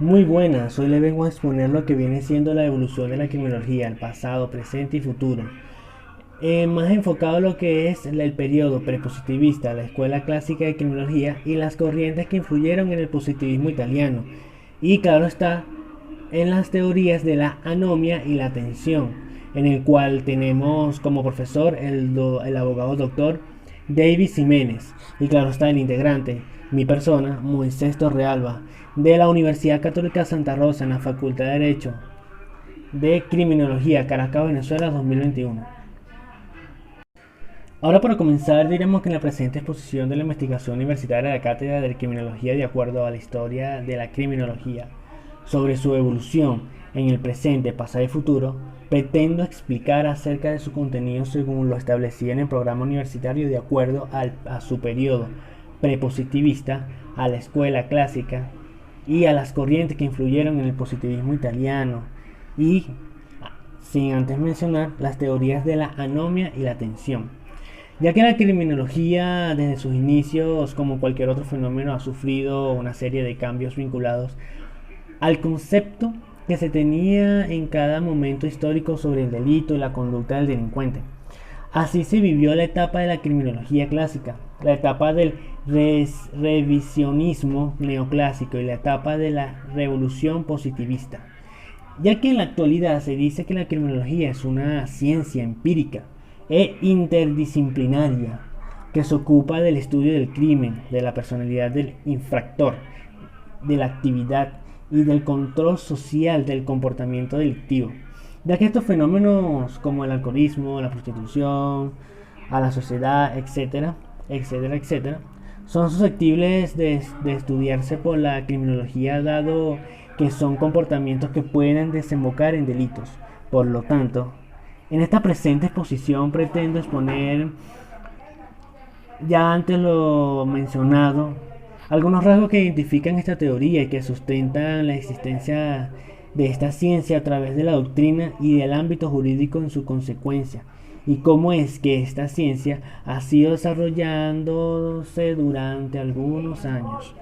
Muy buenas, hoy le vengo a exponer lo que viene siendo la evolución de la criminología, el pasado, presente y futuro. Más enfocado a lo que es el periodo prepositivista, la escuela clásica de criminología y las corrientes que influyeron en el positivismo italiano. Y claro está, en las teorías de la anomia y la tensión, en el cual tenemos como profesor el abogado doctor David Jiménez, y claro está el integrante, mi persona, Moisés Torrealba, de la Universidad Católica Santa Rosa en la Facultad de Derecho de Criminología, Caracas, Venezuela 2021. Ahora para comenzar diremos que en la presente exposición de la investigación universitaria de la Cátedra de Criminología de acuerdo a la historia de la criminología sobre su evolución en el presente, pasado y futuro, pretendo explicar acerca de su contenido según lo establecido en el programa universitario de acuerdo a su periodo prepositivista, a la escuela clásica y a las corrientes que influyeron en el positivismo italiano y, sin antes mencionar, las teorías de la anomia y la tensión, ya que la criminología desde sus inicios, como cualquier otro fenómeno, ha sufrido una serie de cambios vinculados al concepto que se tenía en cada momento histórico sobre el delito y la conducta del delincuente. Así se vivió la etapa de la criminología clásica, la etapa del revisionismo neoclásico y la etapa de la revolución positivista, ya que en la actualidad se dice que la criminología es una ciencia empírica e interdisciplinaria que se ocupa del estudio del crimen, de la personalidad del infractor, de la actividad y del control social del comportamiento delictivo, ya que estos fenómenos como el alcoholismo, la prostitución, a la sociedad, etcétera, etcétera, etcétera, son susceptibles de estudiarse por la criminología dado que son comportamientos que pueden desembocar en delitos. Por lo tanto, en esta presente exposición pretendo exponer, ya antes lo mencionado, algunos rasgos que identifican esta teoría y que sustentan la existencia de esta ciencia a través de la doctrina y del ámbito jurídico en su consecuencia, y cómo es que esta ciencia ha sido desarrollándose durante algunos años.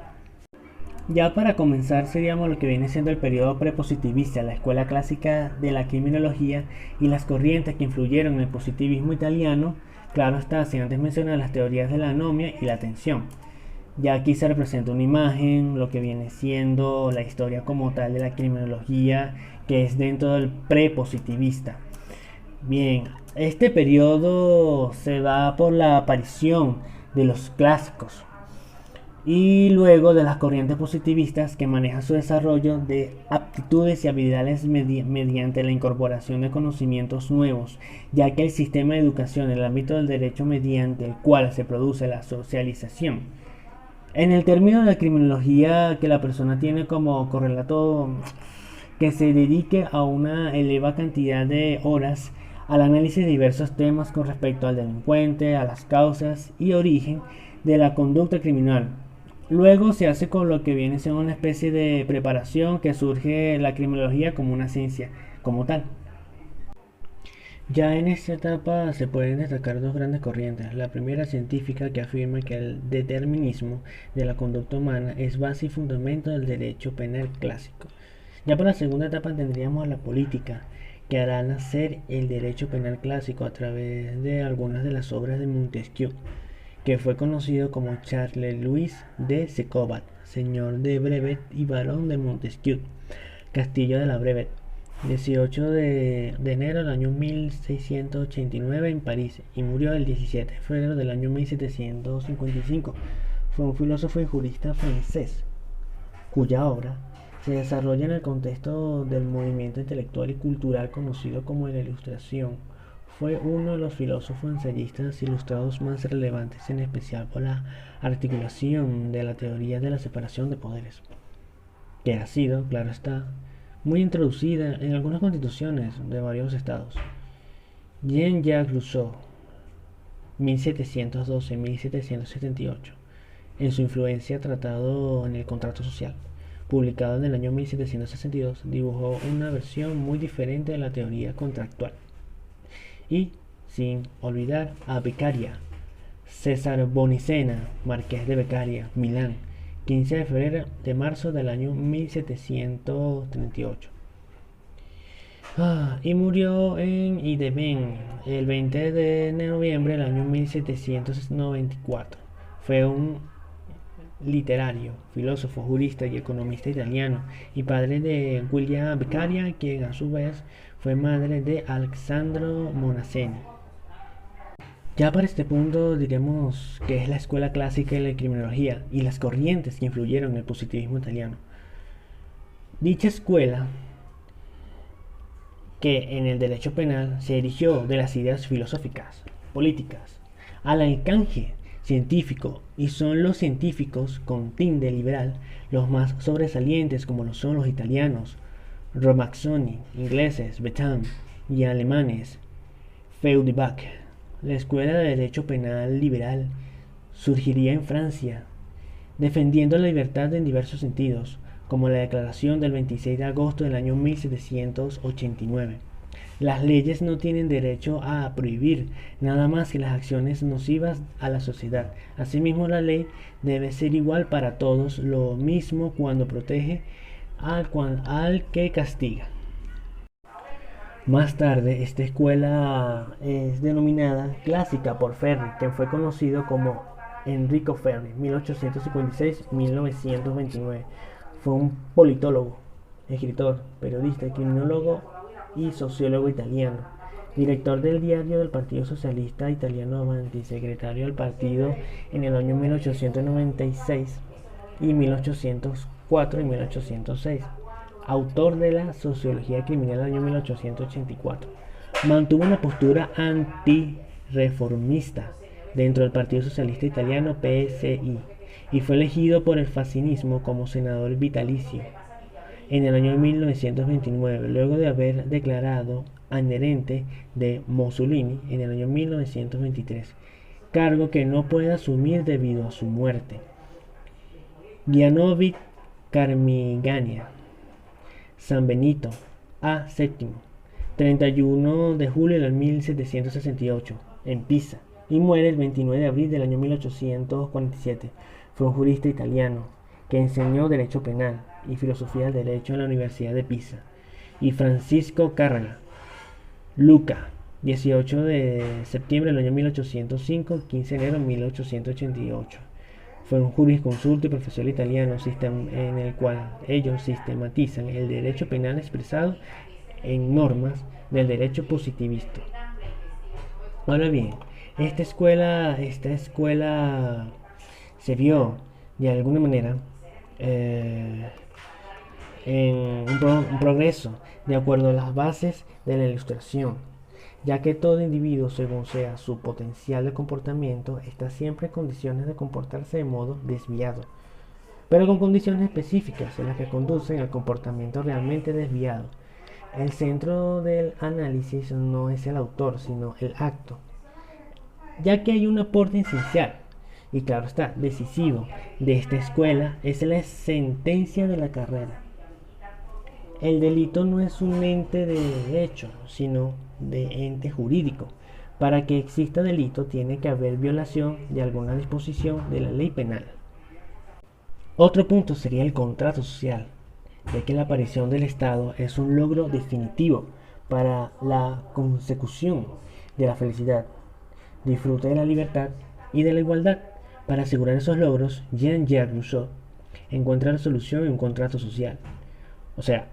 Ya para comenzar seríamos lo que viene siendo el periodo prepositivista, la escuela clásica de la criminología y las corrientes que influyeron en el positivismo italiano, claro está, sin antes mencionar las teorías de la anomia y la tensión. Ya aquí se representa una imagen, lo que viene siendo la historia como tal de la criminología, que es dentro del prepositivista. Bien, este periodo se da por la aparición de los clásicos y luego de las corrientes positivistas que manejan su desarrollo de aptitudes y habilidades mediante la incorporación de conocimientos nuevos, ya que el sistema de educación en el ámbito del derecho mediante el cual se produce la socialización. En el término de la criminología que la persona tiene como correlato que se dedique a una elevada cantidad de horas al análisis de diversos temas con respecto al delincuente, a las causas y origen de la conducta criminal. Luego se hace con lo que viene siendo una especie de preparación que surge la criminología como una ciencia como tal. Ya en esta etapa se pueden destacar dos grandes corrientes. La primera científica que afirma que el determinismo de la conducta humana es base y fundamento del derecho penal clásico. Ya para la segunda etapa tendríamos a la política, que hará nacer el derecho penal clásico a través de algunas de las obras de Montesquieu, que fue conocido como Charles Louis de Secobat, señor de Brevet y barón de Montesquieu, Castillo de la Brevet, 18 de enero del año 1689 en París y murió el 17 de febrero del año 1755. Fue un filósofo y jurista francés cuya obra se desarrolla en el contexto del movimiento intelectual y cultural conocido como la Ilustración. Fue uno de los filósofos ensayistas ilustrados más relevantes, en especial por la articulación de la teoría de la separación de poderes, que ha sido, claro está, muy introducida en algunas constituciones de varios estados. Jean-Jacques Rousseau, 1712-1778, en su influencia Tratado en el Contrato Social, publicado en el año 1762, dibujó una versión muy diferente de la teoría contractual. Y, sin olvidar a Beccaria, César Bonicena, marqués de Beccaria, Milán, 15 de febrero de marzo del año 1738. Y murió en Ideben el 20 de noviembre del año 1794. Fue un literario, filósofo, jurista y economista italiano y padre de Giulia Beccaria, quien a su vez fue madre de Alessandro Monaceni. Ya para este punto diremos que es la escuela clásica de la criminología y las corrientes que influyeron en el positivismo italiano. Dicha escuela, que en el derecho penal se erigió de las ideas filosóficas, políticas, al alcance científico, y son los científicos con tinte liberal los más sobresalientes, como lo son los italianos Romazzoni, ingleses Bentham y alemanes Feuerbach. La escuela de derecho penal liberal surgiría en Francia, defendiendo la libertad en diversos sentidos, como la declaración del 26 de agosto del año 1789. Las leyes no tienen derecho a prohibir nada más que las acciones nocivas a la sociedad. Asimismo, la ley debe ser igual para todos, lo mismo cuando protege al que castiga. Más tarde, esta escuela es denominada clásica por Ferri, quien fue conocido como Enrico Ferri, 1856-1929. Fue un politólogo, escritor, periodista, criminólogo y sociólogo italiano, director del diario del Partido Socialista Italiano Avanti, secretario del partido en el año 1896 y 1804 y 1806. Autor de la Sociología Criminal del año 1884. Mantuvo una postura antireformista dentro del Partido Socialista Italiano PSI y fue elegido por el fascismo como senador vitalicio en el año 1929, luego de haber declarado adherente de Mussolini en el año 1923, cargo que no puede asumir debido a su muerte. Gianovic Carmigania, San Benito, A. VII, 31 de julio del 1768, en Pisa, y muere el 29 de abril del año 1847. Fue un jurista italiano que enseñó Derecho Penal y Filosofía del Derecho en la Universidad de Pisa. Y Francisco Carrara Luca, 18 de septiembre del año 1805, 15 de enero de 1888. Fue un jurisconsulto y profesor italiano en el cual ellos sistematizan el derecho penal expresado en normas del derecho positivista. Ahora bien, esta escuela se vio de alguna manera en un progreso de acuerdo a las bases de la Ilustración, ya que todo individuo, según sea su potencial de comportamiento, está siempre en condiciones de comportarse de modo desviado, pero con condiciones específicas en las que conducen al comportamiento realmente desviado. El centro del análisis no es el autor, sino el acto, ya que hay un aporte esencial y, claro está, decisivo de esta escuela es la sentencia de la carrera. El delito no es un ente de derecho, sino de ente jurídico. Para que exista delito tiene que haber violación de alguna disposición de la ley penal. Otro punto sería el contrato social, ya que la aparición del Estado es un logro definitivo para la consecución de la felicidad, disfrute de la libertad y de la igualdad. Para asegurar esos logros, Jean-Jacques Rousseau encuentra la solución en un contrato social, o sea,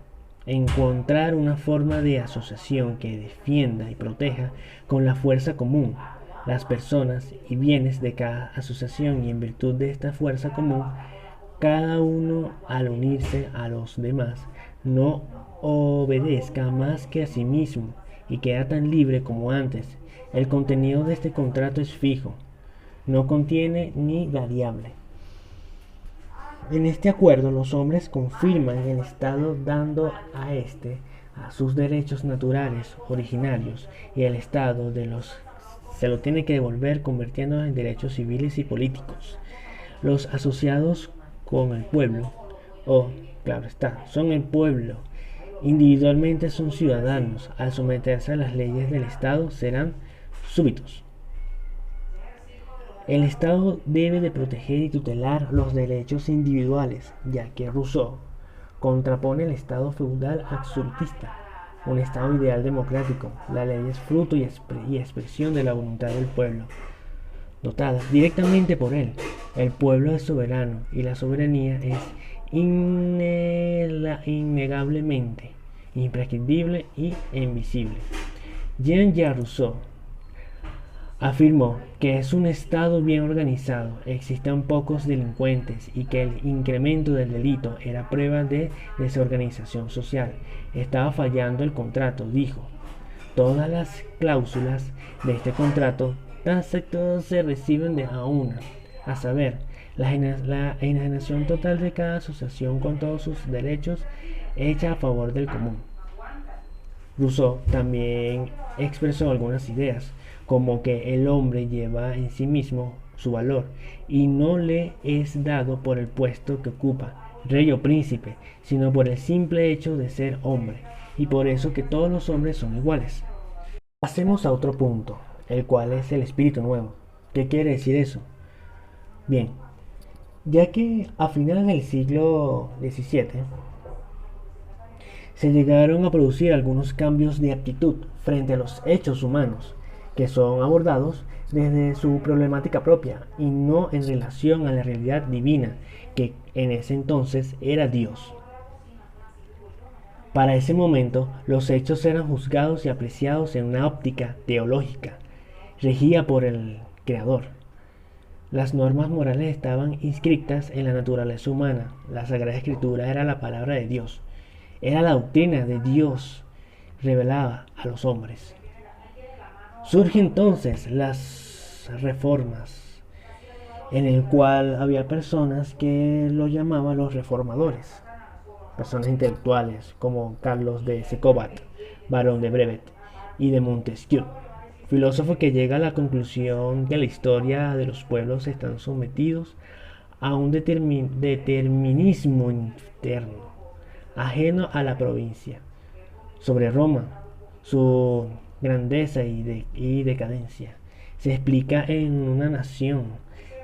encontrar una forma de asociación que defienda y proteja con la fuerza común las personas y bienes de cada asociación, y en virtud de esta fuerza común, cada uno al unirse a los demás no obedezca más que a sí mismo y queda tan libre como antes. El contenido de este contrato es fijo, no contiene ni variable. En este acuerdo los hombres confirman el Estado, dando a sus derechos naturales originarios, y el Estado se lo tiene que devolver, convirtiéndolos en derechos civiles y políticos. Los asociados con el pueblo, claro está, son el pueblo, individualmente son ciudadanos, al someterse a las leyes del Estado serán súbditos. El Estado debe de proteger y tutelar los derechos individuales, ya que Rousseau contrapone el Estado feudal absolutista, un Estado ideal democrático. La ley es fruto y expresión de la voluntad del pueblo, dotada directamente por él. El pueblo es soberano y la soberanía es innegablemente imprescriptible y invisible. Jean-Jacques Rousseau afirmó que es un Estado bien organizado, existen pocos delincuentes y que el incremento del delito era prueba de desorganización social. Estaba fallando el contrato, dijo. Todas las cláusulas de este contrato tácito se reciben de a una, a saber, la enajenación total de cada asociación con todos sus derechos hecha a favor del común. Rousseau también expresó algunas ideas, como que el hombre lleva en sí mismo su valor y no le es dado por el puesto que ocupa, rey o príncipe, sino por el simple hecho de ser hombre, y por eso que todos los hombres son iguales. Pasemos a otro punto, el cual es el espíritu nuevo. ¿Qué quiere decir eso? Bien, ya que a finales del siglo XVII se llegaron a producir algunos cambios de actitud frente a los hechos humanos, que son abordados desde su problemática propia y no en relación a la realidad divina, que en ese entonces era Dios. Para ese momento, los hechos eran juzgados y apreciados en una óptica teológica, regida por el Creador. Las normas morales estaban inscritas en la naturaleza humana. La Sagrada Escritura era la palabra de Dios. Era la doctrina de Dios revelada a los hombres. Surgen entonces las reformas, en el cual había personas que lo llamaban los reformadores, personas intelectuales como Carlos de Secobat, barón de Brevet, y de Montesquieu, filósofo que llega a la conclusión que la historia de los pueblos están sometidos a un determinismo interno, ajeno a la provincia. Sobre Roma, su grandeza y decadencia se explica en una nación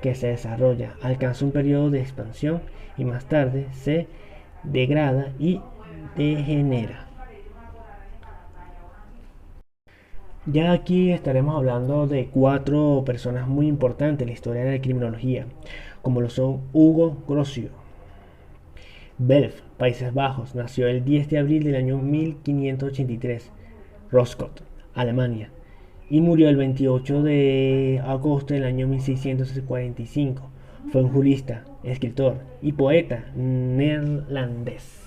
que se desarrolla, alcanza un periodo de expansión y más tarde se degrada y degenera. Ya aquí estaremos hablando de 4 personas muy importantes en la historia de la criminología, como lo son Hugo Grocio. Belf, Países Bajos, nació el 10 de abril del año 1583, Roscoff, Alemania, y murió el 28 de agosto del año 1645. Fue un jurista, escritor y poeta neerlandés.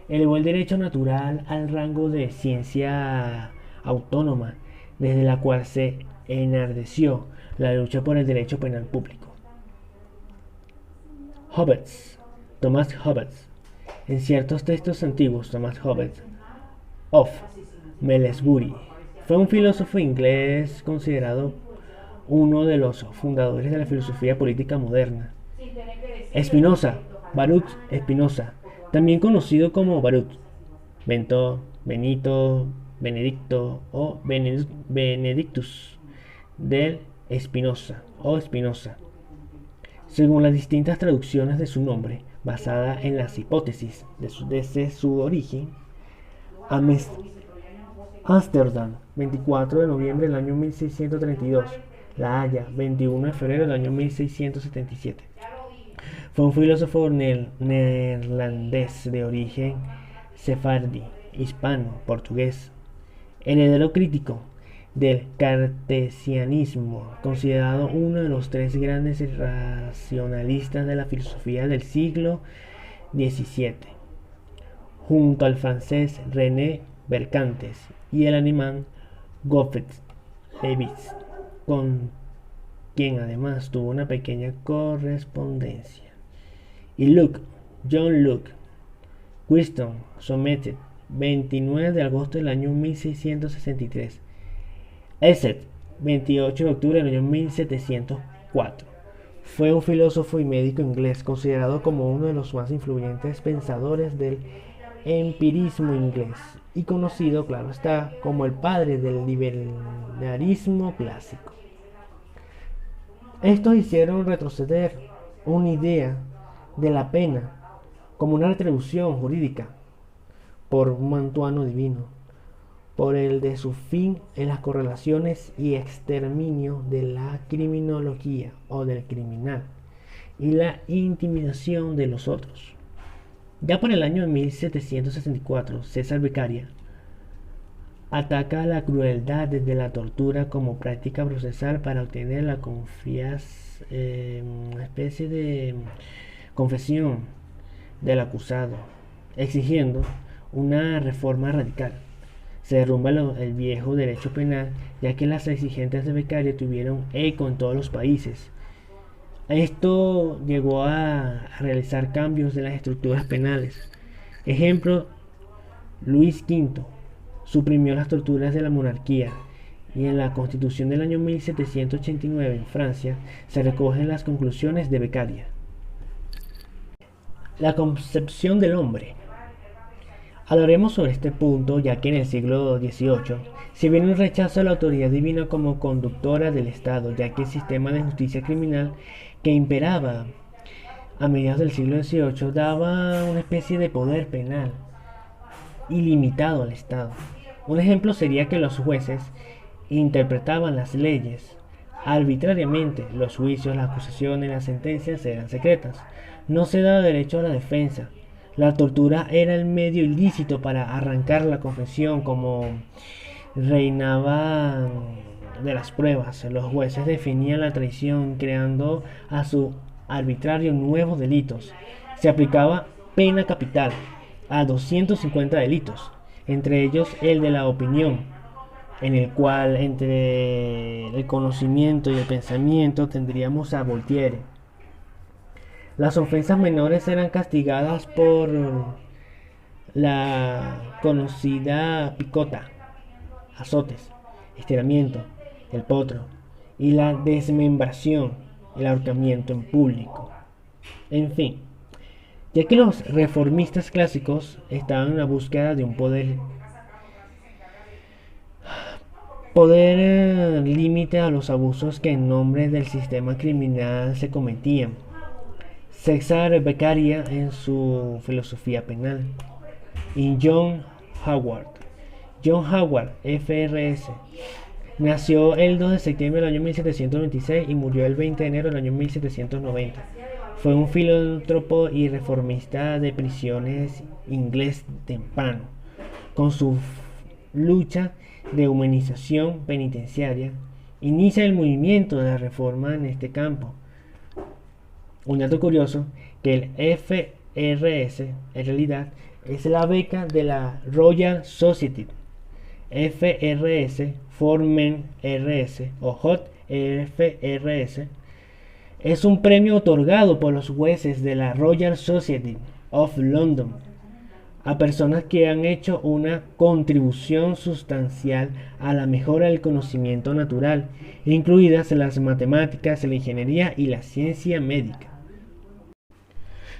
Elevó el derecho natural al rango de ciencia autónoma, desde la cual se enardeció la lucha por el derecho penal público. Hobbes, Thomas Hobbes. En ciertos textos antiguos, Thomas Hobbes of Melesbury fue un filósofo inglés considerado uno de los fundadores de la filosofía política moderna. Spinoza, Baruch Spinoza, también conocido como Baruch, Benito, Benedicto o Benedictus del Spinoza o Spinoza, según las distintas traducciones de su nombre, basada en las hipótesis desde su origen. Ámsterdam, 24 de noviembre del año 1632. La Haya, 21 de febrero del año 1677. Fue un filósofo neerlandés de origen sefardí, hispano, portugués, heredero crítico del cartesianismo, considerado uno de los 3 grandes racionalistas de la filosofía del siglo XVII, junto al francés René Descartes y el alemán Gottfried Leibniz, con quien además tuvo una pequeña correspondencia. Y John Locke, Winston Somerset, 29 de agosto del año 1663. Essex, 28 de octubre del año 1704. Fue un filósofo y médico inglés considerado como uno de los más influyentes pensadores del empirismo inglés y conocido, claro está, como el padre del liberalismo clásico. Estos hicieron retroceder una idea de la pena como una retribución jurídica por un mantuano divino, por el de su fin en las correlaciones y exterminio de la criminología o del criminal y la intimidación de los otros. Ya por el año 1764, César Beccaria ataca la crueldad desde la tortura como práctica procesal para obtener la una especie de confesión del acusado, exigiendo una reforma radical. Se derrumba el viejo derecho penal, ya que las exigencias de Beccaria tuvieron eco en todos los países. Esto llegó a realizar cambios en las estructuras penales. Ejemplo, Luis V suprimió las torturas de la monarquía, y en la Constitución del año 1789 en Francia se recogen las conclusiones de Beccaria. La concepción del hombre. Hablaremos sobre este punto, ya que en el siglo XVIII se viene un rechazo a la autoridad divina como conductora del Estado, ya que el sistema de justicia criminal que imperaba a mediados del siglo XVIII daba una especie de poder penal ilimitado al Estado. Un ejemplo sería que los jueces interpretaban las leyes arbitrariamente. Los juicios, las acusaciones, las sentencias eran secretas. No se daba derecho a la defensa. La tortura era el medio ilícito para arrancar la confesión, como reinaba de las pruebas. Los jueces definían la traición, creando a su arbitrario nuevos delitos. Se aplicaba pena capital a 250 delitos, entre ellos el de la opinión, en el cual entre el conocimiento y el pensamiento tendríamos a Voltaire. Las ofensas menores eran castigadas por la conocida picota, azotes, estiramiento, el potro y la desmembración, el ahorcamiento en público. En fin, ya que los reformistas clásicos estaban en la búsqueda de un poder límite a los abusos que en nombre del sistema criminal se cometían. César Beccaria en su filosofía penal y John Howard, FRS, nació el 2 de septiembre del año 1726 y murió el 20 de enero del año 1790. Fue un filántropo y reformista de prisiones inglés temprano. Con su lucha de humanización penitenciaria, inicia el movimiento de la reforma en este campo. Un dato curioso, que el FRS en realidad es la beca de la Royal Society. FRS, Formen RS o Hot FRS es un premio otorgado por los jueces de la Royal Society of London a personas que han hecho una contribución sustancial a la mejora del conocimiento natural, incluidas las matemáticas, la ingeniería y la ciencia médica.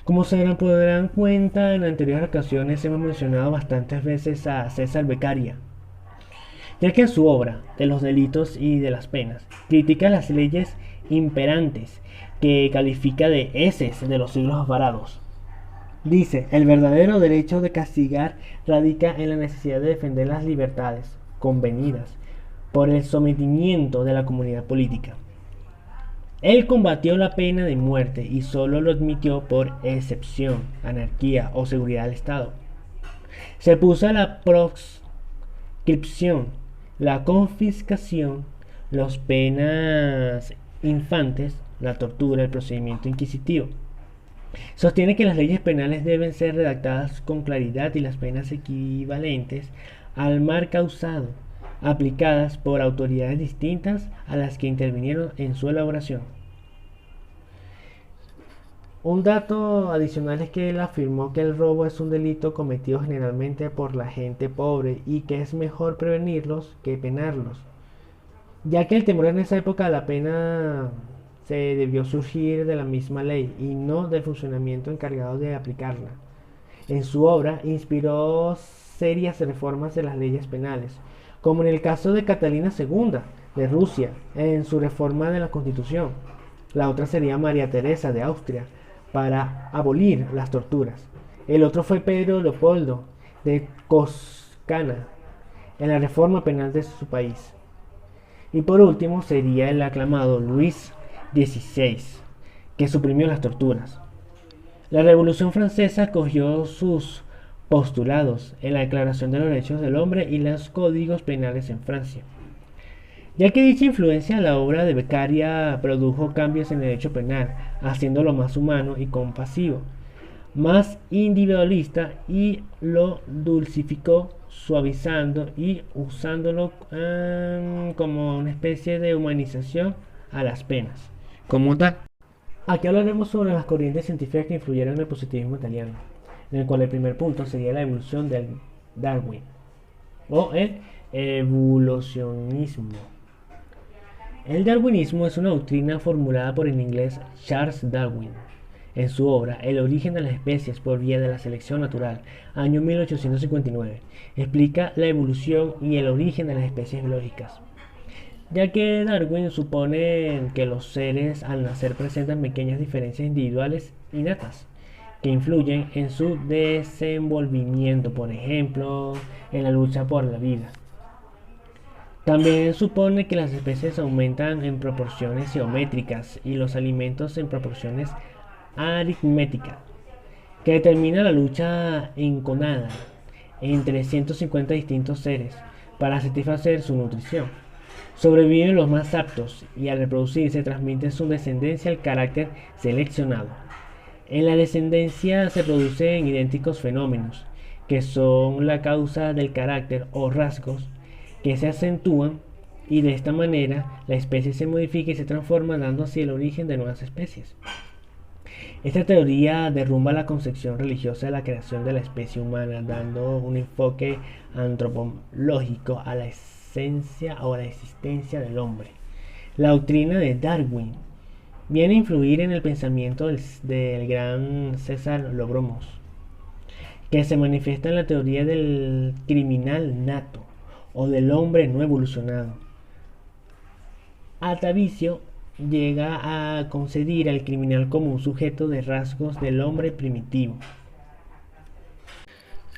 Como se podrán cuenta, en anteriores ocasiones hemos mencionado bastantes veces a César Beccaria, ya que en su obra de los delitos y de las penas critica las leyes imperantes que califica de heces de los siglos varados. Dice: el verdadero derecho de castigar radica en la necesidad de defender las libertades convenidas por el sometimiento de la comunidad política. Él combatió la pena de muerte y solo lo admitió por excepción, anarquía o seguridad del Estado. Se puso la proscripción, la confiscación, las penas infantes, la tortura, el procedimiento inquisitivo. Sostiene que las leyes penales deben ser redactadas con claridad y las penas equivalentes al mal causado, aplicadas por autoridades distintas a las que intervinieron en su elaboración. Un dato adicional es que él afirmó que el robo es un delito cometido generalmente por la gente pobre y que es mejor prevenirlos que penarlos, ya que el temor en esa época a la pena se debió surgir de la misma ley y no del funcionamiento encargado de aplicarla. En su obra inspiró serias reformas de las leyes penales, como en el caso de Catalina II de Rusia, en su reforma de la Constitución. La otra sería María Teresa de Austria, para abolir las torturas. El otro fue Pedro Leopoldo de Toscana, en la reforma penal de su país. Y por último sería el aclamado Luis XVI, que suprimió las torturas. La Revolución Francesa cogió sus postulados en la Declaración de los Derechos del Hombre y los códigos penales en Francia. Ya que dicha influencia, la obra de Beccaria produjo cambios en el derecho penal, haciéndolo más humano y compasivo, más individualista, y lo dulcificó, suavizando y usándolo como una especie de humanización a las penas como tal. Aquí hablaremos sobre las corrientes científicas que influyeron en el positivismo italiano, en el cual el primer punto sería la evolución del Darwin o el evolucionismo. El darwinismo es una doctrina formulada por el inglés Charles Darwin en su obra El origen de las especies por vía de la selección natural, año 1859. Explica la evolución y el origen de las especies biológicas, ya que Darwin supone que los seres al nacer presentan pequeñas diferencias individuales innatas que influyen en su desenvolvimiento, por ejemplo, en la lucha por la vida. También supone que las especies aumentan en proporciones geométricas y los alimentos en proporciones aritméticas, que determina la lucha enconada entre 150 distintos seres para satisfacer su nutrición. Sobreviven los más aptos y al reproducirse transmiten su descendencia al carácter seleccionado. En la descendencia se producen idénticos fenómenos, que son la causa del carácter o rasgos que se acentúan, y de esta manera la especie se modifica y se transforma, dando así el origen de nuevas especies. Esta teoría derrumba la concepción religiosa de la creación de la especie humana, dando un enfoque antropológico a la esencia o a la existencia del hombre. La doctrina de Darwin viene a influir en el pensamiento del gran César Lobromos, que se manifiesta en la teoría del criminal nato o del hombre no evolucionado. Atavicio llega a concebir al criminal como un sujeto de rasgos del hombre primitivo.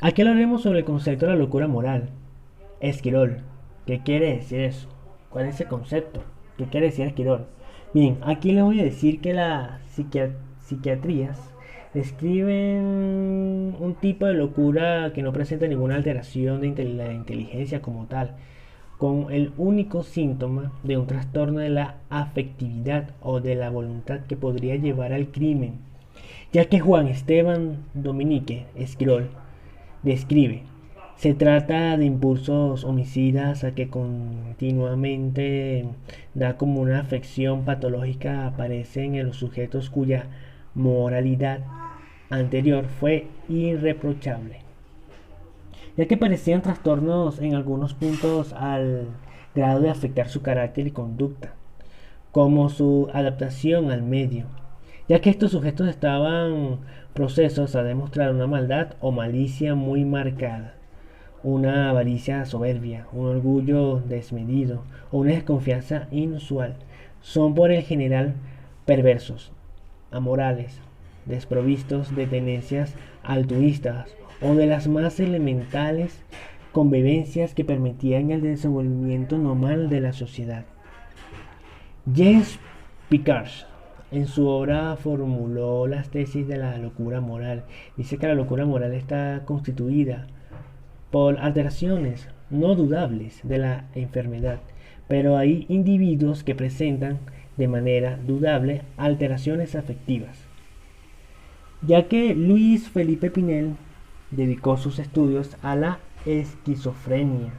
Aquí hablaremos sobre el concepto de la locura moral. Esquirol, ¿qué quiere decir eso? ¿Cuál es ese concepto? ¿Qué quiere decir Esquirol? Bien, aquí les voy a decir que las psiquiatrías describen un tipo de locura que no presenta ninguna alteración de la inteligencia como tal, con el único síntoma de un trastorno de la afectividad o de la voluntad que podría llevar al crimen, ya que Juan Esteban Dominique Esquirol describe: se trata de impulsos homicidas a que continuamente da como una afección patológica aparecen en los sujetos cuya moralidad anterior fue irreprochable, ya que parecían trastornos en algunos puntos al grado de afectar su carácter y conducta, como su adaptación al medio, ya que estos sujetos estaban procesos a demostrar una maldad o malicia muy marcada, una avaricia soberbia, un orgullo desmedido o una desconfianza inusual. Son por el general perversos, amorales, desprovistos de tendencias altruistas o de las más elementales convivencias que permitían el desenvolvimiento normal de la sociedad. James Picard en su obra formuló las tesis de la locura moral. Dice que la locura moral está constituida por alteraciones no dudables de la enfermedad, pero hay individuos que presentan de manera dudable alteraciones afectivas, ya que Luis Felipe Pinel dedicó sus estudios a la esquizofrenia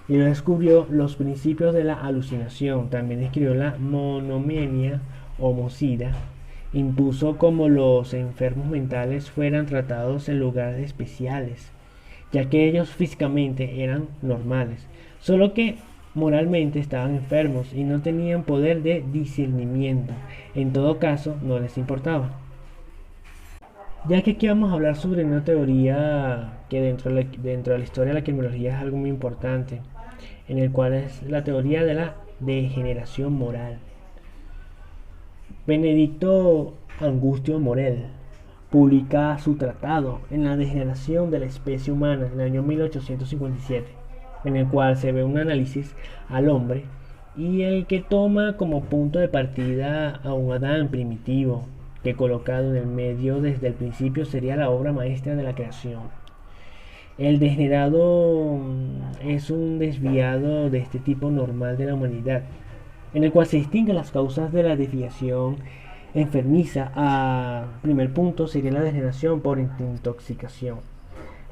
y descubrió los principios de la alucinación. También describió la monomania homicida. Impuso como los enfermos mentales fueran tratados en lugares especiales, ya que ellos físicamente eran normales, solo que moralmente estaban enfermos y no tenían poder de discernimiento. En todo caso, no les importaba. Ya que aquí vamos a hablar sobre una teoría que dentro de la historia de la criminología es algo muy importante, en el cual es la teoría de la degeneración moral. Benedicto Angustio Morel publica su tratado en la degeneración de la especie humana en el año 1857, en el cual se ve un análisis al hombre y el que toma como punto de partida a un Adán primitivo, que colocado en el medio desde el principio sería la obra maestra de la creación. El degenerado es un desviado de este tipo normal de la humanidad, en el cual se distinguen las causas de la desviación enfermiza. A primer punto sería la degeneración por intoxicación.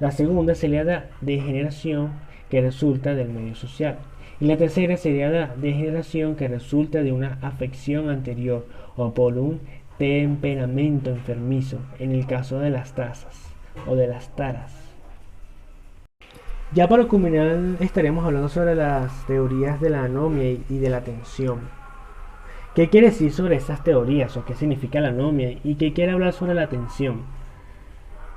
La segunda sería la degeneración que resulta del medio social. Y la tercera sería la degeneración que resulta de una afección anterior o por un temperamento enfermizo, en el caso de las tazas o de las taras. Ya para culminar estaremos hablando sobre las teorías de la anomia y de la tensión. ¿Qué quiere decir sobre esas teorías o qué significa la anomia y qué quiere hablar sobre la tensión?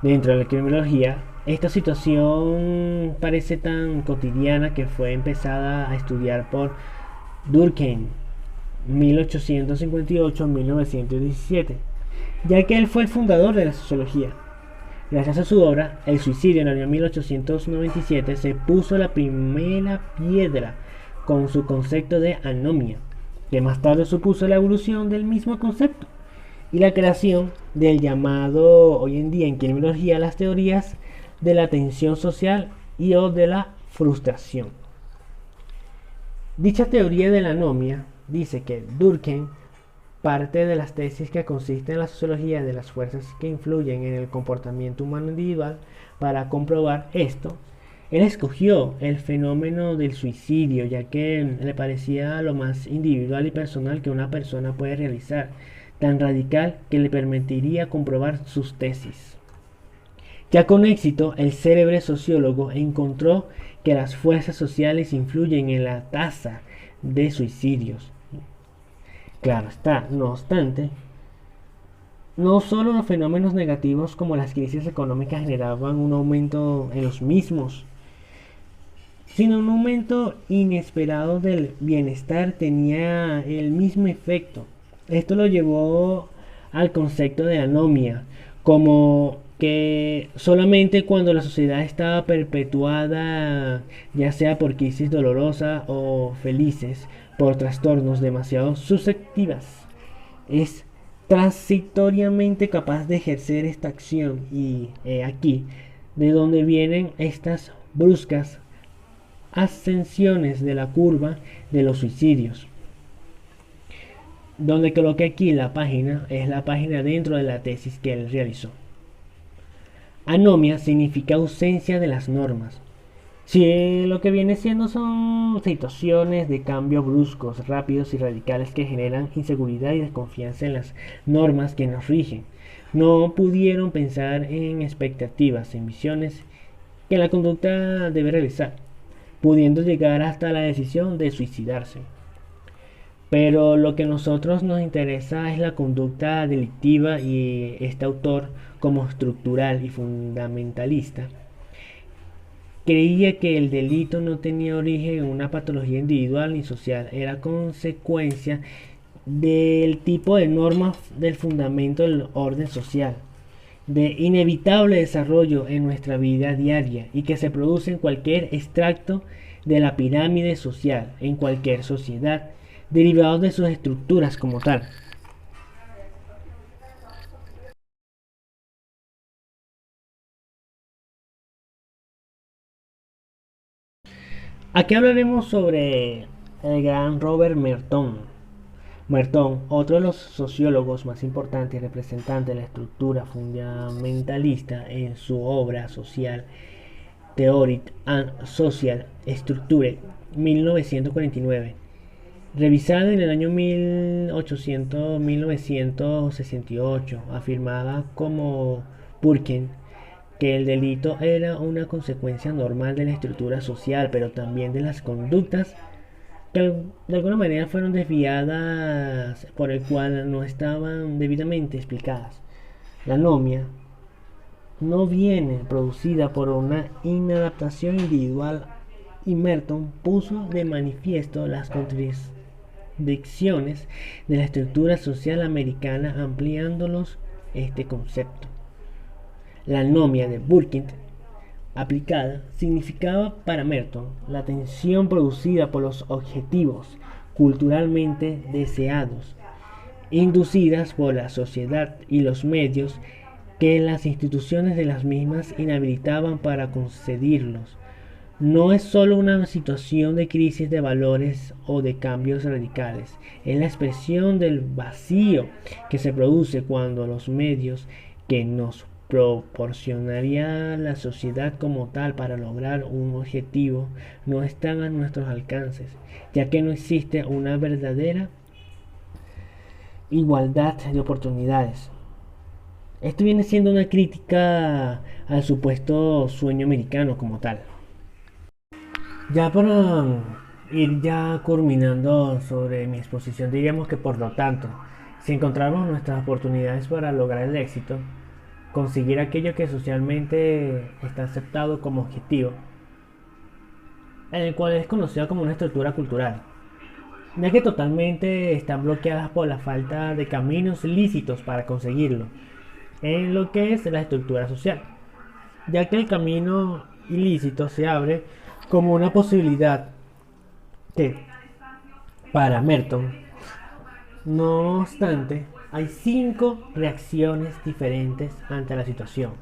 Dentro de la criminología, esta situación parece tan cotidiana que fue empezada a estudiar por Durkheim 1858-1917, ya que él fue el fundador de la sociología. Gracias a su obra, El suicidio en el año 1897 se puso la primera piedra con su concepto de anomia, que más tarde supuso la evolución del mismo concepto y la creación del llamado hoy en día en criminología las teorías de la tensión social y o de la frustración. Dicha teoría de la anomia dice que Durkheim parte de las tesis que consisten en la sociología de las fuerzas que influyen en el comportamiento humano individual. Para comprobar esto, él escogió el fenómeno del suicidio, ya que le parecía lo más individual y personal que una persona puede realizar, tan radical que le permitiría comprobar sus tesis. Ya con éxito, el célebre sociólogo encontró que las fuerzas sociales influyen en la tasa de suicidios. Claro está, no obstante, no solo los fenómenos negativos como las crisis económicas generaban un aumento en los mismos, sino un aumento inesperado del bienestar tenía el mismo efecto. Esto lo llevó al concepto de anomia, como que solamente cuando la sociedad estaba perpetuada, ya sea por crisis dolorosas o felices, por trastornos demasiado susceptivas, es transitoriamente capaz de ejercer esta acción. Y aquí de donde vienen estas bruscas ascensiones de la curva de los suicidios. Donde coloqué aquí la página, es la página dentro de la tesis que él realizó. Anomia significa ausencia de las normas. Si lo que viene siendo son situaciones de cambio bruscos, rápidos y radicales que generan inseguridad y desconfianza en las normas que nos rigen. No pudieron pensar en expectativas, en visiones que la conducta debe realizar, pudiendo llegar hasta la decisión de suicidarse. Pero lo que a nosotros nos interesa es la conducta delictiva y este autor, como estructural y fundamentalista, creía que el delito no tenía origen en una patología individual ni social, era consecuencia del tipo de normas del fundamento del orden social, de inevitable desarrollo en nuestra vida diaria y que se produce en cualquier extracto de la pirámide social, en cualquier sociedad, derivados de sus estructuras como tal. Aquí hablaremos sobre el gran Robert Merton. Merton, otro de los sociólogos más importantes y representantes de la estructura fundamentalista en su obra social Theory and Social Structure 1949, revisada en el año 1968, afirmaba como Durkheim que el delito era una consecuencia normal de la estructura social, pero también de las conductas que de alguna manera fueron desviadas por el cual no estaban debidamente explicadas. La anomia no viene producida por una inadaptación individual y Merton puso de manifiesto las contradicciones de la estructura social americana ampliándolos este concepto. La anomia de Burkitt aplicada significaba para Merton la tensión producida por los objetivos culturalmente deseados, inducidas por la sociedad y los medios que las instituciones de las mismas inhabilitaban para concederlos. No es sólo una situación de crisis de valores o de cambios radicales, es la expresión del vacío que se produce cuando los medios que nos proporcionaría la sociedad como tal para lograr un objetivo no están a nuestros alcances, ya que no existe una verdadera igualdad de oportunidades. Esto viene siendo una crítica al supuesto sueño americano como tal. Ya para ir ya culminando sobre mi exposición, diríamos que por lo tanto, si encontramos nuestras oportunidades para lograr el éxito, conseguir aquello que socialmente está aceptado como objetivo, en el cual es conocido como una estructura cultural, ya que totalmente están bloqueadas por la falta de caminos lícitos para conseguirlo, en lo que es la estructura social, ya que el camino ilícito se abre como una posibilidad que, para Merton, no obstante, hay 5 reacciones diferentes ante la situación.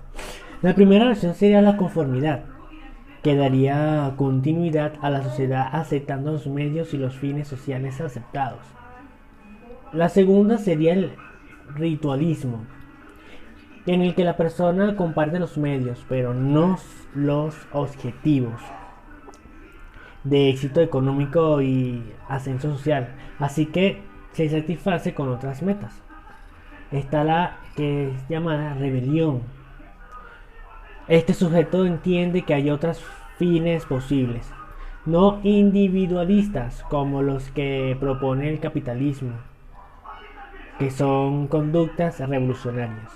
La primera reacción sería la conformidad, que daría continuidad a la sociedad aceptando los medios y los fines sociales aceptados. La segunda sería el ritualismo, en el que la persona comparte los medios, pero no los objetivos de éxito económico y ascenso social, así que se satisface con otras metas. Está la que es llamada rebelión. Este sujeto entiende que hay otros fines posibles, no individualistas como los que propone el capitalismo, que son conductas revolucionarias.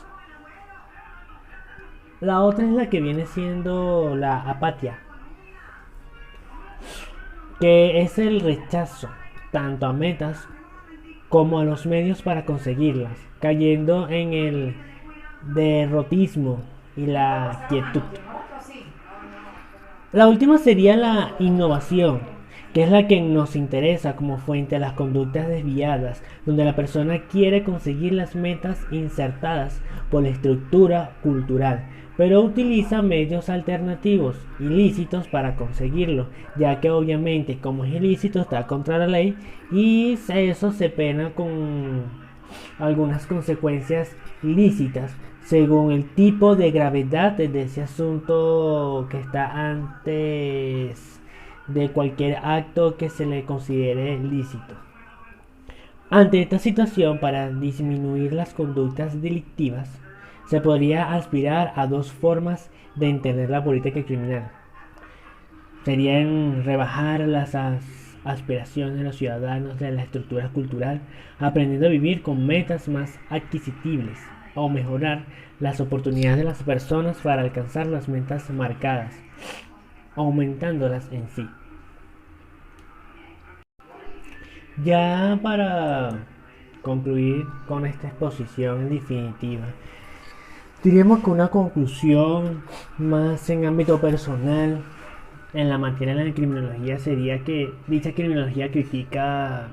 La otra es la que viene siendo la apatía, que es el rechazo tanto a metas como a los medios para conseguirlas, cayendo en el derrotismo y la quietud. La última sería la innovación, que es la que nos interesa como fuente a las conductas desviadas, donde la persona quiere conseguir las metas insertadas por la estructura cultural, pero utiliza medios alternativos, ilícitos para conseguirlo, ya que obviamente como es ilícito está contra la ley y eso se pena con algunas consecuencias ilícitas según el tipo de gravedad de ese asunto que está antes de cualquier acto que se le considere lícito. Ante esta situación, para disminuir las conductas delictivas, se podría aspirar a 2 formas de entender la política criminal. Serían rebajar las aspiraciones de los ciudadanos de la estructura cultural, aprendiendo a vivir con metas más adquisibles, o mejorar las oportunidades de las personas para alcanzar las metas marcadas, aumentándolas en sí. Ya para concluir con esta exposición definitiva, diríamos que una conclusión más en ámbito personal en la materia de la criminología sería que dicha criminología crítica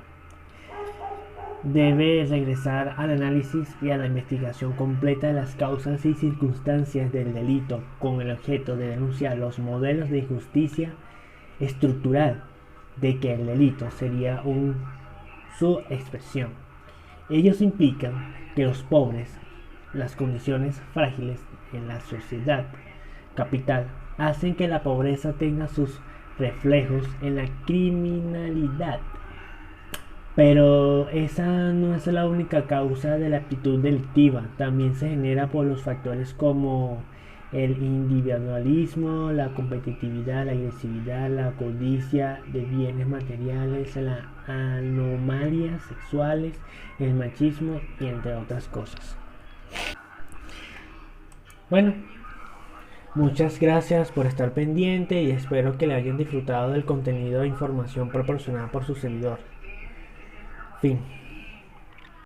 debe regresar al análisis y a la investigación completa de las causas y circunstancias del delito con el objeto de denunciar los modelos de injusticia estructural de que el delito sería su expresión. Ellos implican que los pobres, las condiciones frágiles en la sociedad capital, hacen que la pobreza tenga sus reflejos en la criminalidad. Pero esa no es la única causa de la actitud delictiva, también se genera por los factores como el individualismo, la competitividad, la agresividad, la codicia de bienes materiales, las anomalías sexuales, el machismo y entre otras cosas. Bueno, muchas gracias por estar pendiente y espero que le hayan disfrutado del contenido de información proporcionada por su servidor. Fin.